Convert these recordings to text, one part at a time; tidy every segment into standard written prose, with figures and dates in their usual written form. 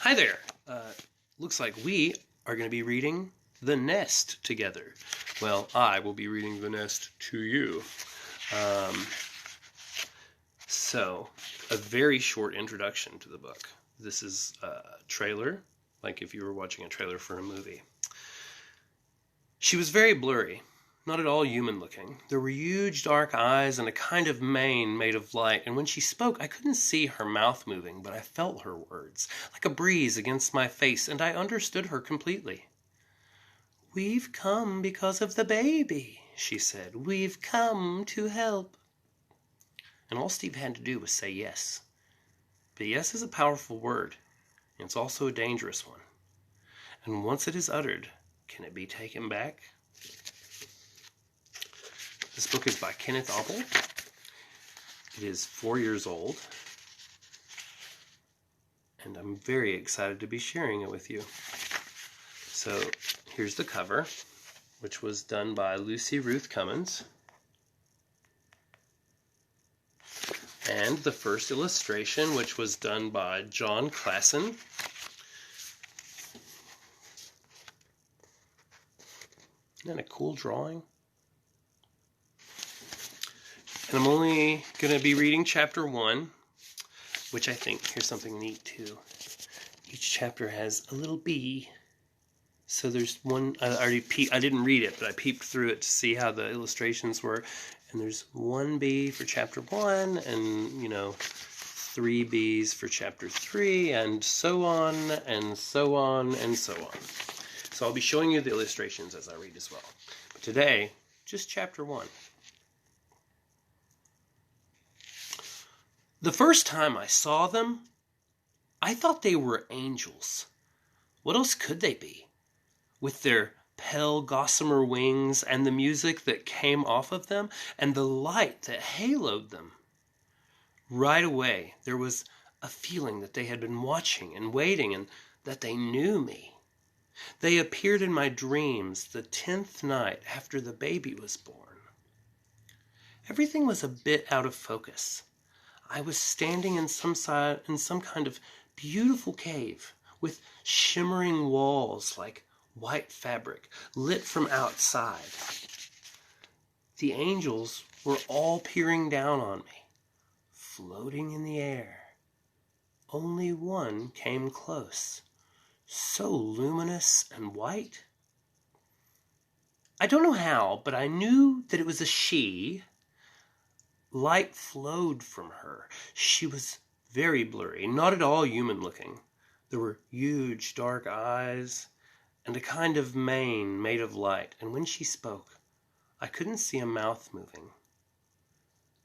Hi there. Looks like we are going to be reading The Nest together. Well, I will be reading The Nest to you. So, a very short introduction to the book. This is a trailer, like if you were watching a trailer for a movie. She was very blurry, not at all human looking. There were huge dark eyes and a kind of mane made of light, and when she spoke I couldn't see her mouth moving, but I felt her words, like a breeze against my face, and I understood her completely. "We've come because of the baby," she said. "We've come to help." And all Steve had to do was say yes. But yes is a powerful word, and it's also a dangerous one. And once it is uttered, can it be taken back? This book is by Kenneth Obbel. It is 4 years old, and I'm very excited to be sharing it with you. So here's the cover, which was done by Lucy Ruth Cummins. And the first illustration, which was done by John Klassen. Isn't that a cool drawing? And I'm only going to be reading chapter 1, which I think, here's something neat too. Each chapter has a little bee. So there's one, I didn't read it, but I peeped through it to see how the illustrations were. And there's one bee for chapter 1, and, 3 bees for chapter 3, and so on, and so on, and so on. So I'll be showing you the illustrations as I read as well. But today, just chapter 1. The first time I saw them, I thought they were angels. What else could they be? With their pale gossamer wings and the music that came off of them and the light that haloed them. Right away, there was a feeling that they had been watching and waiting and that they knew me. They appeared in my dreams the 10th night after the baby was born. Everything was a bit out of focus. I was standing in some kind of beautiful cave with shimmering walls like white fabric lit from outside. The angels were all peering down on me, floating in the air. Only one came close, so luminous and white. I don't know how, but I knew that it was a she. Light flowed from her. She was very blurry, not at all human looking. There were huge dark eyes and a kind of mane made of light, and when she spoke, I couldn't see a mouth moving.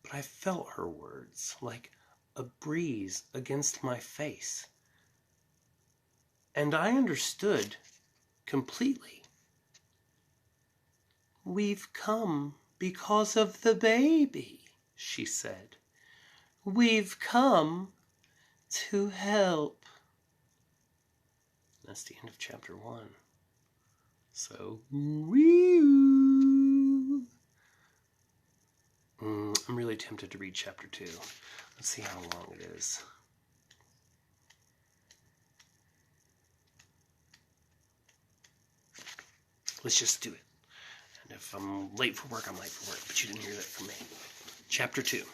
But I felt her words like a breeze against my face. And I understood completely. "We've come because of the baby," she said. "We've come to help." That's the end of chapter 1. So, I'm really tempted to read chapter 2. Let's see how long it is. Let's just do it. And if I'm late for work, I'm late for work, but you didn't hear that from me. Chapter 2.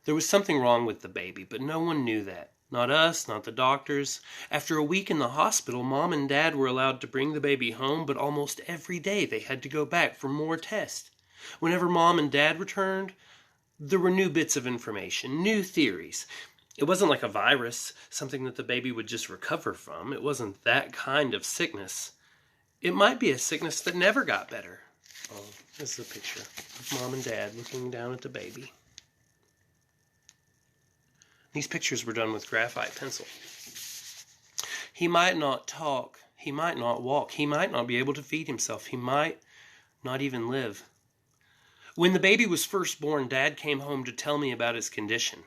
There was something wrong with the baby, but no one knew that. Not us, not the doctors. After a week in the hospital, Mom and Dad were allowed to bring the baby home, but almost every day they had to go back for more tests. Whenever Mom and Dad returned, there were new bits of information, new theories. It wasn't like a virus, something that the baby would just recover from. It wasn't that kind of sickness. It might be a sickness that never got better. Oh, this is a picture of Mom and Dad looking down at the baby. These pictures were done with graphite pencil. He might not talk. He might not walk. He might not be able to feed himself. He might not even live. When the baby was first born, Dad came home to tell me about his condition,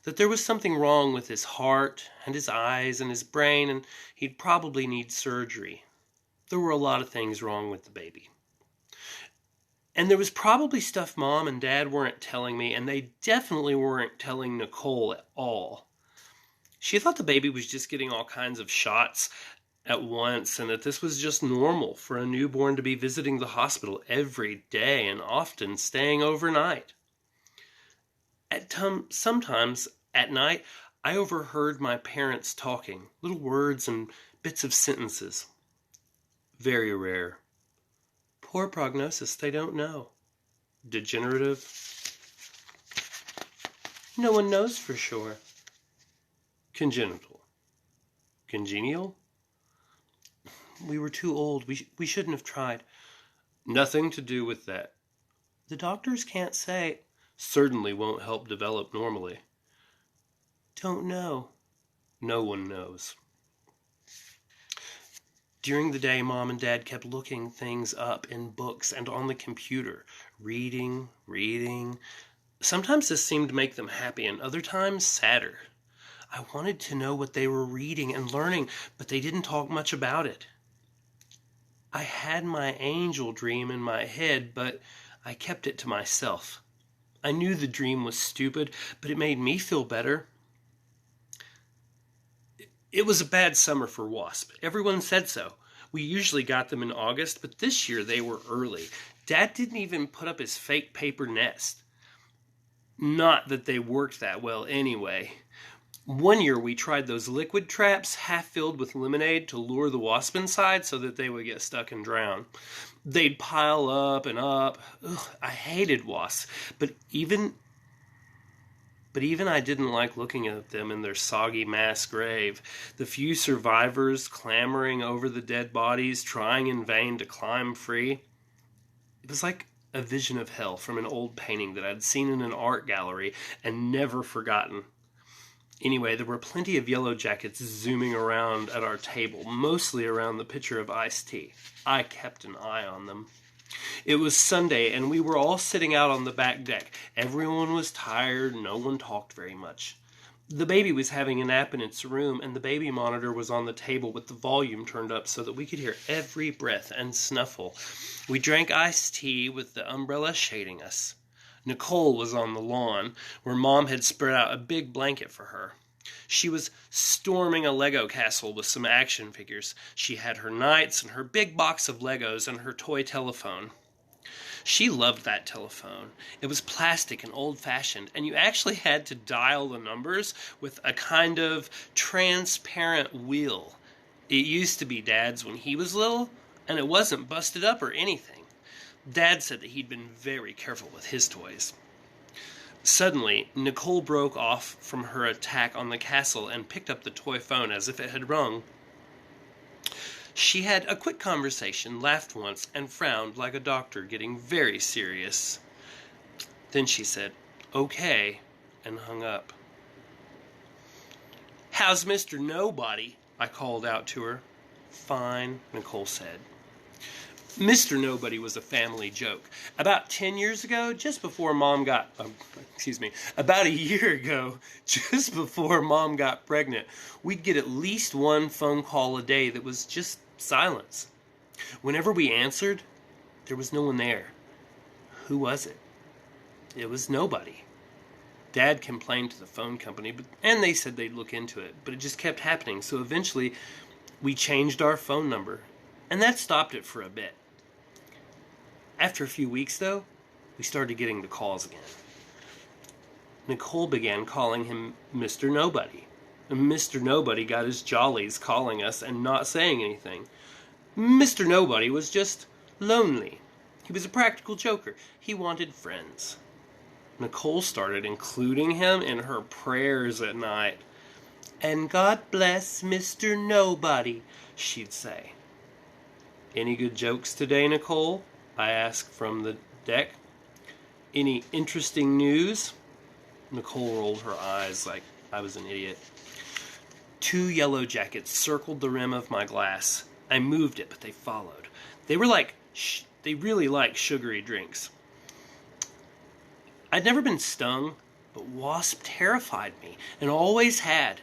that there was something wrong with his heart and his eyes and his brain, and he'd probably need surgery. There were a lot of things wrong with the baby. And there was probably stuff Mom and Dad weren't telling me, and they definitely weren't telling Nicole at all. She thought the baby was just getting all kinds of shots at once and that this was just normal for a newborn to be visiting the hospital every day and often staying overnight. Sometimes at night, I overheard my parents talking, little words and bits of sentences. Very rare. Poor prognosis, they don't know. Degenerative. No one knows for sure. Congenital. Congenial? We were too old. We shouldn't have tried. Nothing to do with that. The doctors can't say. Certainly won't help develop normally. Don't know. No one knows. During the day, Mom and Dad kept looking things up in books and on the computer. Reading. Sometimes this seemed to make them happy, and other times sadder. I wanted to know what they were reading and learning, but they didn't talk much about it. I had my angel dream in my head, but I kept it to myself. I knew the dream was stupid, but it made me feel better. It was a bad summer for wasp. Everyone said so. We usually got them in August, but this year they were early. Dad didn't even put up his fake paper nest. Not that they worked that well anyway. One year we tried those liquid traps half filled with lemonade to lure the wasp inside so that they would get stuck and drown. They'd pile up and up. Ugh, I hated wasps, but even I didn't like looking at them in their soggy mass grave. The few survivors clambering over the dead bodies, trying in vain to climb free. It was like a vision of hell from an old painting that I'd seen in an art gallery and never forgotten. Anyway, there were plenty of yellow jackets zooming around at our table, mostly around the pitcher of iced tea. I kept an eye on them. It was Sunday, and we were all sitting out on the back deck. Everyone was tired, no one talked very much. The baby was having a nap in its room, and the baby monitor was on the table with the volume turned up so that we could hear every breath and snuffle. We drank iced tea with the umbrella shading us. Nicole was on the lawn, where Mom had spread out a big blanket for her. She was storming a Lego castle with some action figures. She had her knights and her big box of Legos and her toy telephone. She loved that telephone. It was plastic and old-fashioned, and you actually had to dial the numbers with a kind of transparent wheel. It used to be Dad's when he was little, and it wasn't busted up or anything. Dad said that he'd been very careful with his toys. Suddenly, Nicole broke off from her attack on the castle and picked up the toy phone as if it had rung. She had a quick conversation, laughed once, and frowned like a doctor getting very serious. Then she said, "Okay," and hung up. "How's Mr. Nobody?" I called out to her. "Fine," Nicole said. Mr. Nobody was a family joke. About 10 years ago, about a year ago, just before Mom got pregnant, we'd get at least one phone call a day that was just silence. Whenever we answered, there was no one there. Who was it? It was nobody. Dad complained to the phone company, and they said they'd look into it, but it just kept happening, so eventually we changed our phone number, and that stopped it for a bit. After a few weeks, though, we started getting the calls again. Nicole began calling him Mr. Nobody. And Mr. Nobody got his jollies calling us and not saying anything. Mr. Nobody was just lonely. He was a practical joker. He wanted friends. Nicole started including him in her prayers at night. "And God bless Mr. Nobody," she'd say. "Any good jokes today, Nicole?" I asked from the deck. "Any interesting news?" Nicole rolled her eyes like I was an idiot. 2 yellow jackets circled the rim of my glass. I moved it, but they followed. They really like sugary drinks. I'd never been stung, but wasp terrified me, and always had.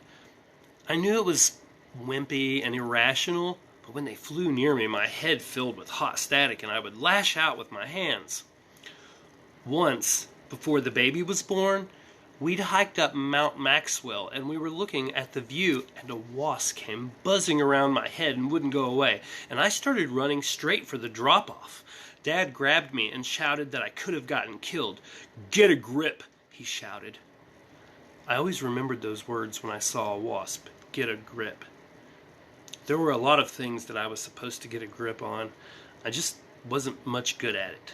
I knew it was wimpy and irrational, but when they flew near me, my head filled with hot static, and I would lash out with my hands. Once, before the baby was born, We'd hiked up Mount Maxwell, and we were looking at the view, and a wasp came buzzing around my head and wouldn't go away, and I started running straight for the drop-off. Dad grabbed me and shouted that I could have gotten killed. "Get a grip," he shouted. I always remembered those words when I saw a wasp. Get a grip. There were a lot of things that I was supposed to get a grip on. I just wasn't much good at it.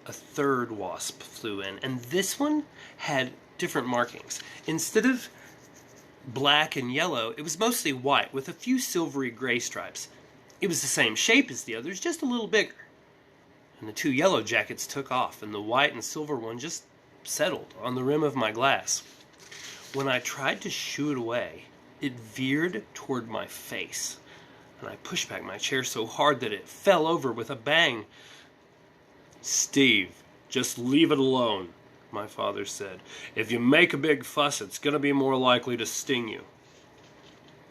A third wasp flew in, and this one had different markings. Instead of black and yellow, it was mostly white with a few silvery gray stripes. It was the same shape as the others, just a little bigger. And the two yellow jackets took off, and the white and silver one just settled on the rim of my glass. When I tried to shoo it away, it veered toward my face, and I pushed back my chair so hard that it fell over with a bang. "Steve, just leave it alone," my father said. "If you make a big fuss, it's going to be more likely to sting you."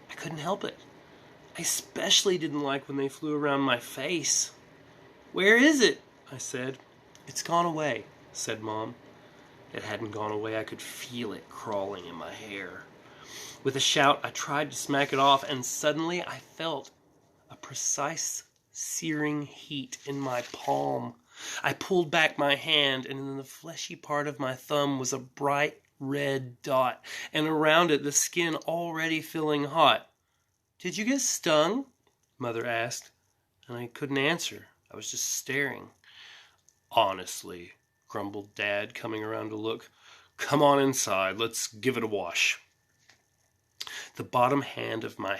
I couldn't help it. I especially didn't like when they flew around my face. "Where is it?" I said. "It's gone away," said Mom. It hadn't gone away. I could feel it crawling in my hair. With a shout, I tried to smack it off, and suddenly I felt a precise, searing heat in my palm. I pulled back my hand, and in the fleshy part of my thumb was a bright red dot, and around it the skin already feeling hot. "Did you get stung?" Mother asked, and I couldn't answer. I was just staring. "Honestly," grumbled Dad, coming around to look. "Come on inside, let's give it a wash." The bottom half of my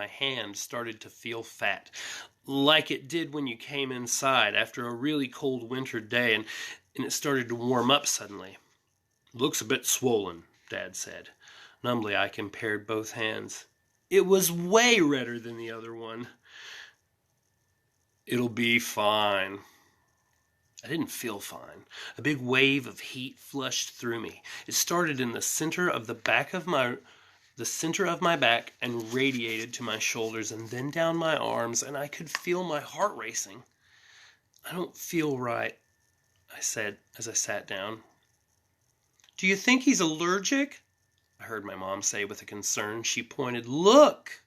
hand started to feel fat, like it did when you came inside after a really cold winter day, and it started to warm up suddenly. "Looks a bit swollen," Dad said. Numbly, I compared both hands. It was way redder than the other one. "It'll be fine." I didn't feel fine. A big wave of heat flushed through me. It started in the center of my back and radiated to my shoulders and then down my arms, and I could feel my heart racing. "I don't feel right," I said as I sat down. "Do you think he's allergic?" I heard my mom say with a concern. She pointed. "Look!"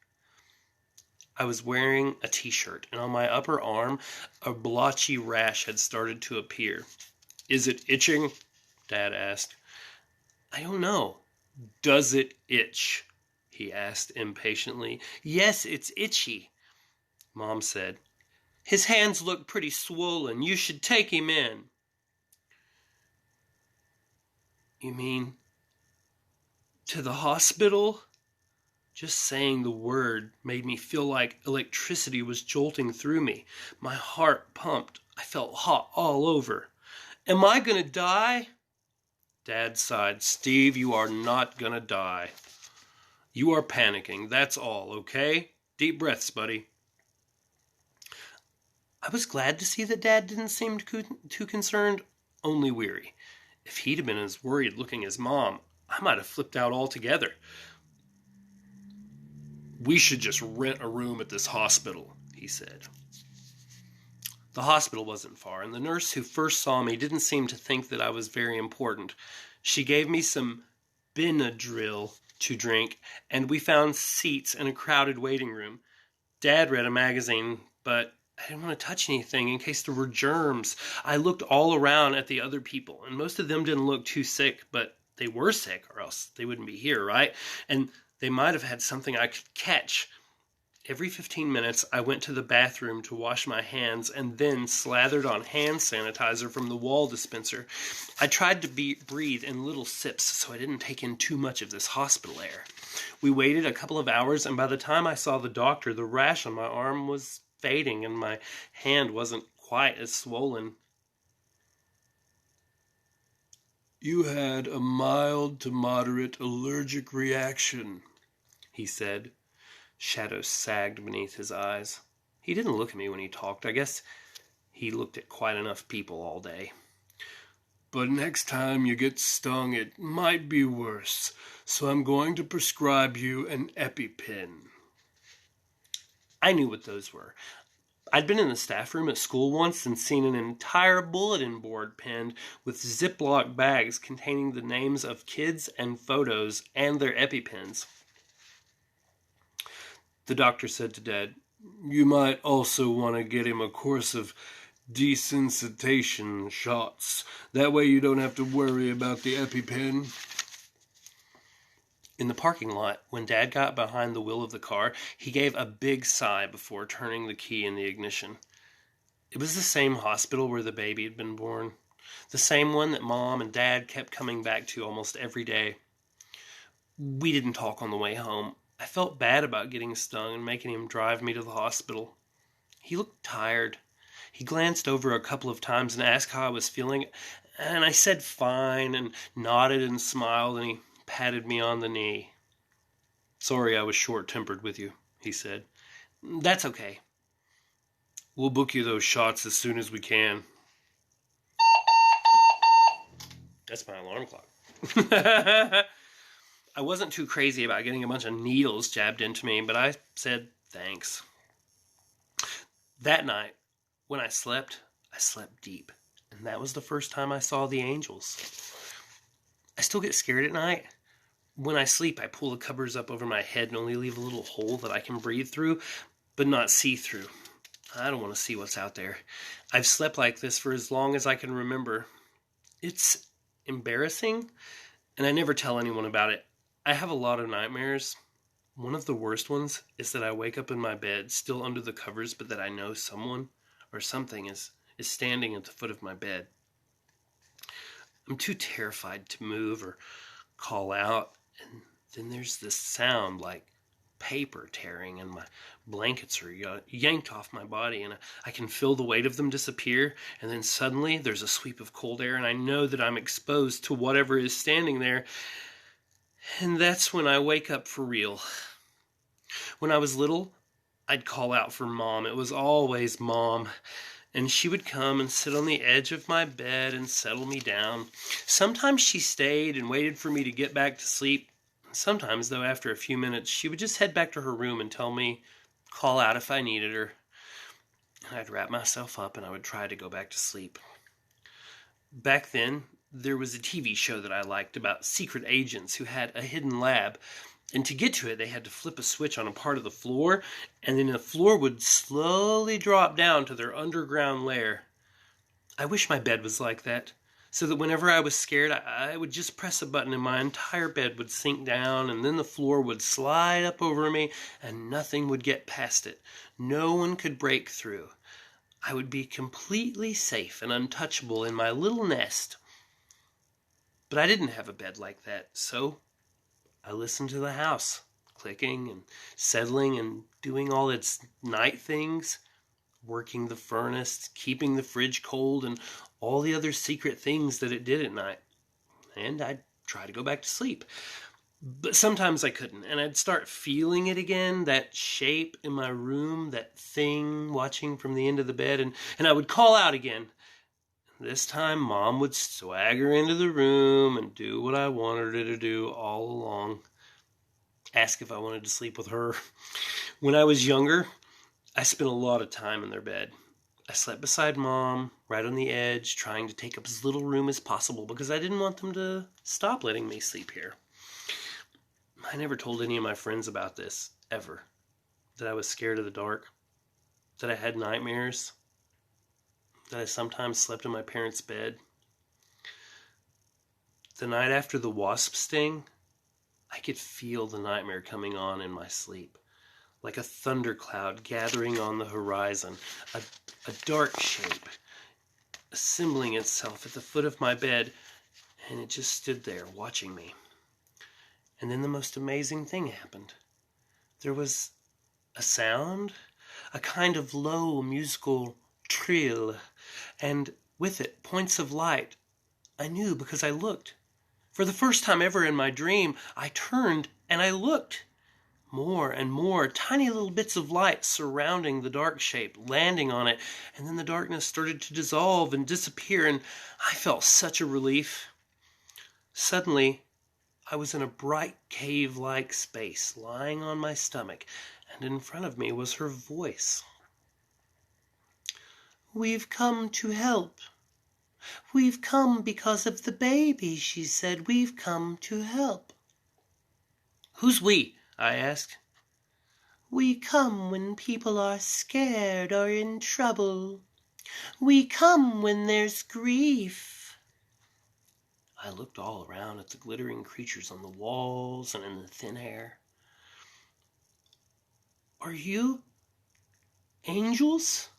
I was wearing a t-shirt, and on my upper arm, a blotchy rash had started to appear. "Is it itching?" Dad asked. "I don't know." "Does it itch?" he asked impatiently. "Yes, it's itchy," Mom said. "His hands look pretty swollen. You should take him in." "You mean to the hospital?" Just saying the word made me feel like electricity was jolting through me. My heart pumped. I felt hot all over. "Am I gonna die?" Dad sighed. "Steve, you are not gonna die. You are panicking, that's all, okay? Deep breaths, buddy." I was glad to see that Dad didn't seem too concerned, only weary. If he'd have been as worried looking as Mom, I might have flipped out altogether. "We should just rent a room at this hospital," he said. The hospital wasn't far, and the nurse who first saw me didn't seem to think that I was very important. She gave me some Benadryl to drink, and we found seats in a crowded waiting room. Dad read a magazine, but I didn't want to touch anything in case there were germs. I looked all around at the other people, and most of them didn't look too sick, but they were sick, or else they wouldn't be here, right? And they might have had something I could catch. Every 15 minutes, I went to the bathroom to wash my hands and then slathered on hand sanitizer from the wall dispenser. I tried to breathe in little sips so I didn't take in too much of this hospital air. We waited a couple of hours, and by the time I saw the doctor, the rash on my arm was fading and my hand wasn't quite as swollen. "You had a mild to moderate allergic reaction," he said. Shadows sagged beneath his eyes. He didn't look at me when he talked. I guess he looked at quite enough people all day. "But next time you get stung, it might be worse, so I'm going to prescribe you an EpiPen." I knew what those were. I'd been in the staff room at school once and seen an entire bulletin board pinned with Ziploc bags containing the names of kids and photos and their EpiPens. The doctor said to Dad, "You might also want to get him a course of desensitization shots. That way you don't have to worry about the EpiPen." In the parking lot, when Dad got behind the wheel of the car, he gave a big sigh before turning the key in the ignition. It was the same hospital where the baby had been born. The same one that Mom and Dad kept coming back to almost every day. We didn't talk on the way home. I felt bad about getting stung and making him drive me to the hospital. He looked tired. He glanced over a couple of times and asked how I was feeling, and I said fine and nodded and smiled, and he patted me on the knee. "Sorry I was short-tempered with you," he said. "That's okay. We'll book you those shots as soon as we can." That's my alarm clock. I wasn't too crazy about getting a bunch of needles jabbed into me, but I said thanks. That night, when I slept deep, and that was the first time I saw the angels. I still get scared at night. When I sleep, I pull the covers up over my head and only leave a little hole that I can breathe through, but not see through. I don't want to see what's out there. I've slept like this for as long as I can remember. It's embarrassing, and I never tell anyone about it. I have a lot of nightmares. One of the worst ones is that I wake up in my bed, still under the covers, but that I know someone or something is standing at the foot of my bed. I'm too terrified to move or call out, and then there's this sound like paper tearing, and my blankets are yanked off my body, and I can feel the weight of them disappear, and then suddenly there's a sweep of cold air, and I know that I'm exposed to whatever is standing there, and that's when I wake up for real. When I was little, I'd call out for Mom. It was always Mom. And she would come and sit on the edge of my bed and settle me down. Sometimes she stayed and waited for me to get back to sleep. Sometimes, though, after a few minutes, she would just head back to her room and tell me, call out if I needed her. And I'd wrap myself up and I would try to go back to sleep. Back then, there was a TV show that I liked about secret agents who had a hidden lab. And to get to it, they had to flip a switch on a part of the floor, and then the floor would slowly drop down to their underground lair. I wish my bed was like that, so that whenever I was scared, I would just press a button and my entire bed would sink down, and then the floor would slide up over me, and nothing would get past it. No one could break through. I would be completely safe and untouchable in my little nest. But I didn't have a bed like that, so I listened to the house, clicking and settling and doing all its night things, working the furnace, keeping the fridge cold, and all the other secret things that it did at night. And I'd try to go back to sleep. But sometimes I couldn't, and I'd start feeling it again, that shape in my room, that thing watching from the end of the bed, and I would call out again. This time, Mom would swagger into the room and do what I wanted her to do all along. Ask if I wanted to sleep with her. When I was younger, I spent a lot of time in their bed. I slept beside Mom, right on the edge, trying to take up as little room as possible because I didn't want them to stop letting me sleep here. I never told any of my friends about this, ever. That I was scared of the dark. That I had nightmares. That I sometimes slept in my parents' bed. The night after the wasp sting, I could feel the nightmare coming on in my sleep, like a thundercloud gathering on the horizon, a dark shape assembling itself at the foot of my bed, and it just stood there watching me. And then the most amazing thing happened. There was a sound, a kind of low musical trill, and with it points of light. I knew because I looked. For the first time ever in my dream, I turned and I looked. More and more tiny little bits of light surrounding the dark shape, landing on it, and then the darkness started to dissolve and disappear, and I felt such a relief. Suddenly, I was in a bright cave-like space, lying on my stomach, and in front of me was her voice. "We've come to help. We've come because of the baby," she said. "We've come to help." "Who's we?" I asked. "We come when people are scared or in trouble. We come when there's grief." I looked all around at the glittering creatures on the walls and in the thin air. "Are you angels?"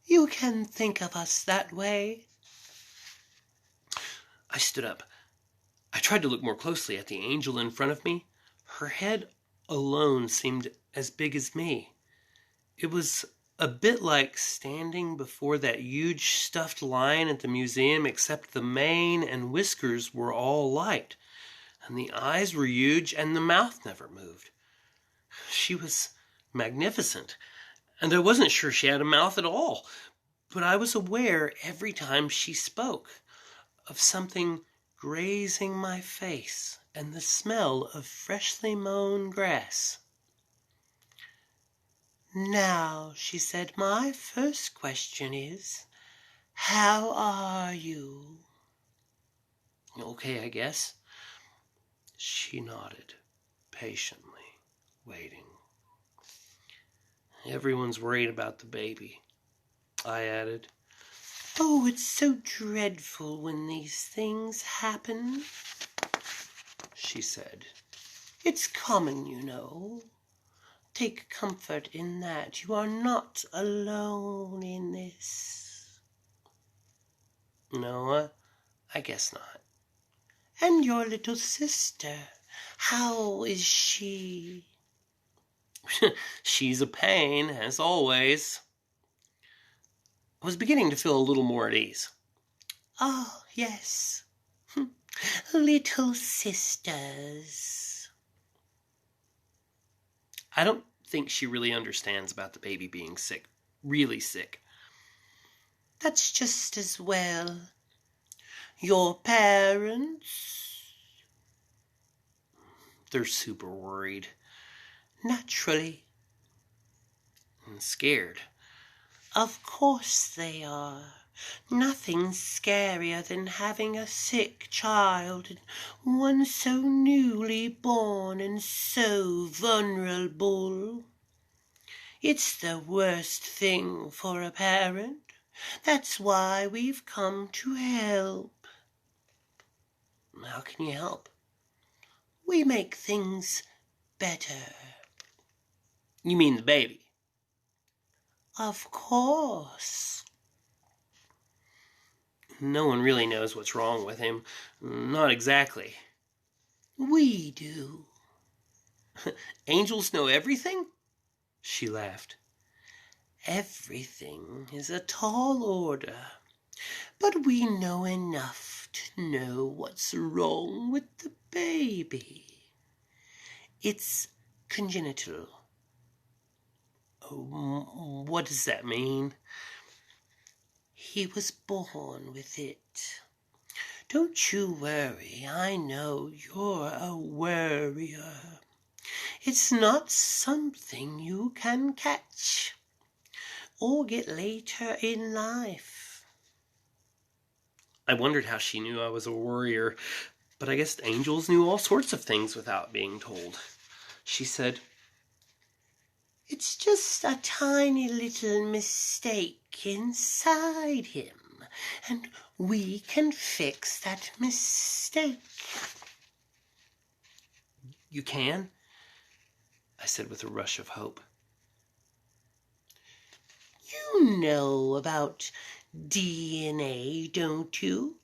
"You can think of us that way." I stood up. I tried to look more closely at the angel in front of me. Her head alone seemed as big as me. It was a bit like standing before that huge stuffed lion at the museum, except the mane and whiskers were all light, and the eyes were huge, and the mouth never moved. She was magnificent, and I wasn't sure she had a mouth at all, but I was aware every time she spoke of something grazing my face and the smell of freshly mown grass. "Now," she said, "my first question is, how are you?" "Okay, I guess." She nodded, patiently, waiting. "Everyone's worried about the baby," I added. "Oh, it's so dreadful when these things happen," she said. "It's common, you know. Take comfort in that. You are not alone in this." "No, I guess not." "And your little sister, how is she?" "She's a pain, as always." I was beginning to feel a little more at ease. "Oh, yes. Little sisters." I don't think she really understands about the baby being sick. Really sick. "That's just as well. Your parents?" "They're super worried." "Naturally." "And scared." "Of course they are. Nothing's scarier than having a sick child, and one so newly born and so vulnerable. It's the worst thing for a parent. That's why we've come to help." "How can you help?" "We make things better." "You mean the baby?" "Of course." "No one really knows what's wrong with him. Not exactly." "We do." "Angels know everything?" She laughed. "Everything is a tall order, but we know enough to know what's wrong with the baby. It's congenital." "What does that mean?" "He was born with it. Don't you worry. I know you're a worrier. It's not something you can catch or get later in life." I wondered how she knew I was a worrier, but I guess angels knew all sorts of things without being told. She said, "It's just a tiny little mistake inside him, and we can fix that mistake." "You can?" I said with a rush of hope. "You know about DNA, don't you?"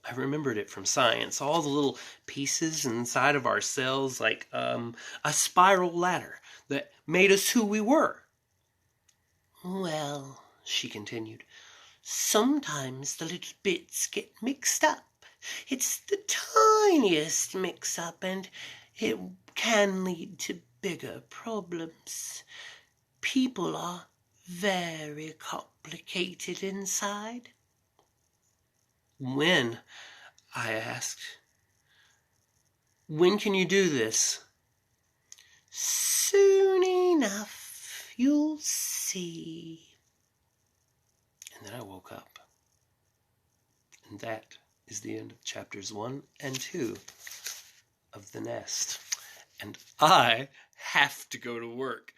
I remembered it from science, all the little pieces inside of our cells, like a spiral ladder that made us who we were. "Well," she continued, "sometimes the little bits get mixed up. It's the tiniest mix-up, and it can lead to bigger problems. People are very complicated inside." "When?" I asked. "When can you do this?" "Soon enough, you'll see." And then I woke up. And that is the end of chapters 1 and 2 of The Nest. And I have to go to work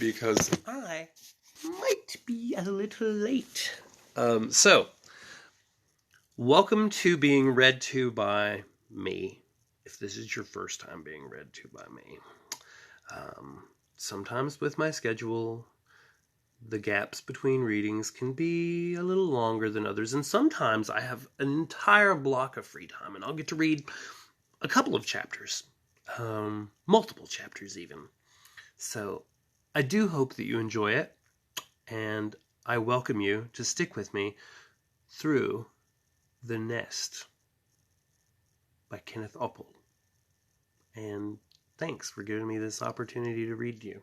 because I might be a little late. So, welcome to being read to by me, if this is your first time being read to by me. Sometimes with my schedule, the gaps between readings can be a little longer than others, and sometimes I have an entire block of free time, and I'll get to read a couple of chapters, multiple chapters even. So I do hope that you enjoy it, and I welcome you to stick with me through The Nest by Kenneth Obbel. And thanks for giving me this opportunity to read to you.